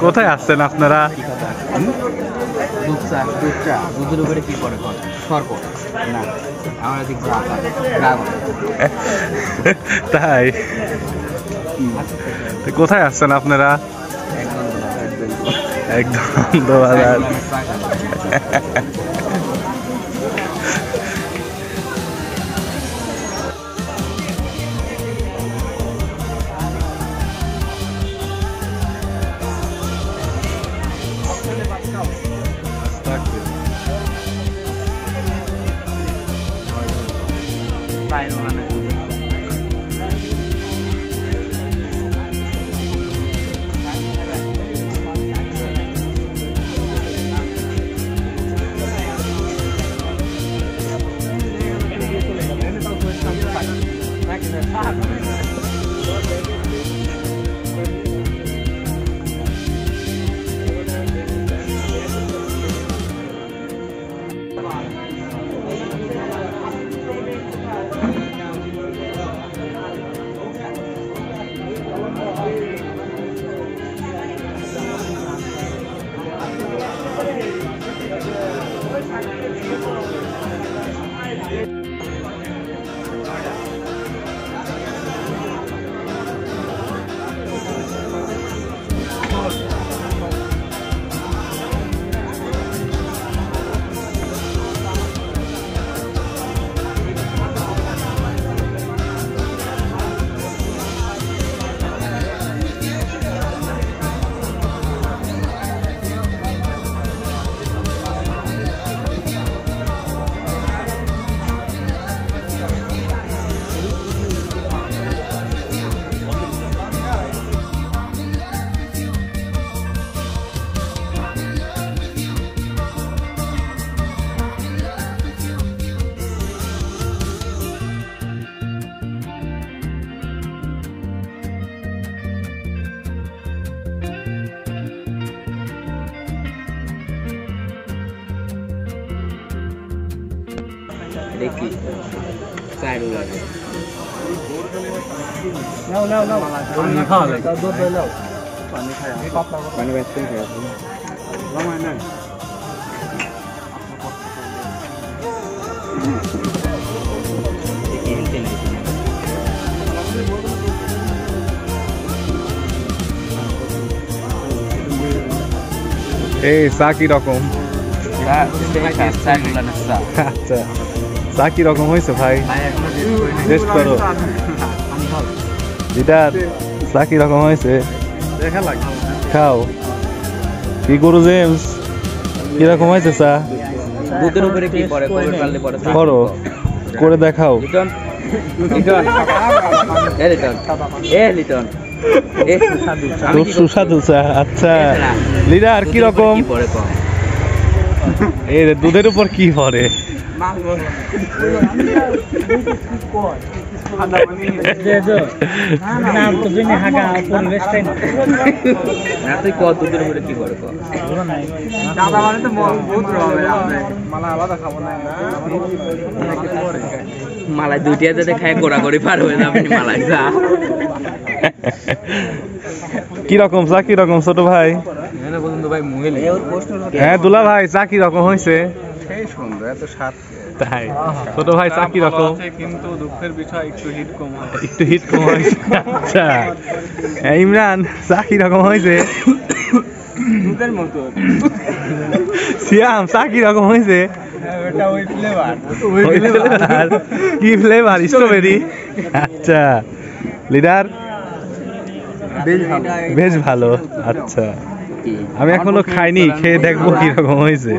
কোথায় আসছেন আপনারা? দুধের উপরে কি করে সর্প না আমরা দেখবো তাই কোথায় আসছেন আপনারা? একদম বাজার। দেখি চাইরু লাগে নাও নাও নাও পানি খাওয়া লাগে দুধ নাও পানি খায় পানি বেশি খায় রামায় না এই চা কি রকম? আচ্ছা চা কি রকম হয়েছে ভাই? টেস্ট করো লিডার, চা কি রকম হয়েছে? খাও। কি করো জেমস, কি রকম হয়েছে চা? দুধের উপরে কি পড়ে করো করে দেখাও। খুব সুস্বাদু চা। আচ্ছা লিডার কি রকম? এই দুধের উপর কি পড়ে? মালাই দুইটা যাতে খায় গোড়াগড়ি পার হয়ে যাবে মালাই চা। কি রকম চা কি রকম ছোট ভাই? হ্যাঁ দুলা ভাই চা কি রকম হয়েছে? তাই ছোট ভাই চা কি রকম? কিন্তু দুঃখের বিষয় একটু হিট কম হয়েছে। আচ্ছা ইমরান চা কি রকম হয়েছে? সিয়াম চা কি রকম হয়েছে? কি ফ্লেভার? স্ট্রবেরি। আচ্ছা লিডার বেশ ভালো। আচ্ছা আমি এখনো খাইনি, খেয়ে দেখবো কি রকম হয়েছে।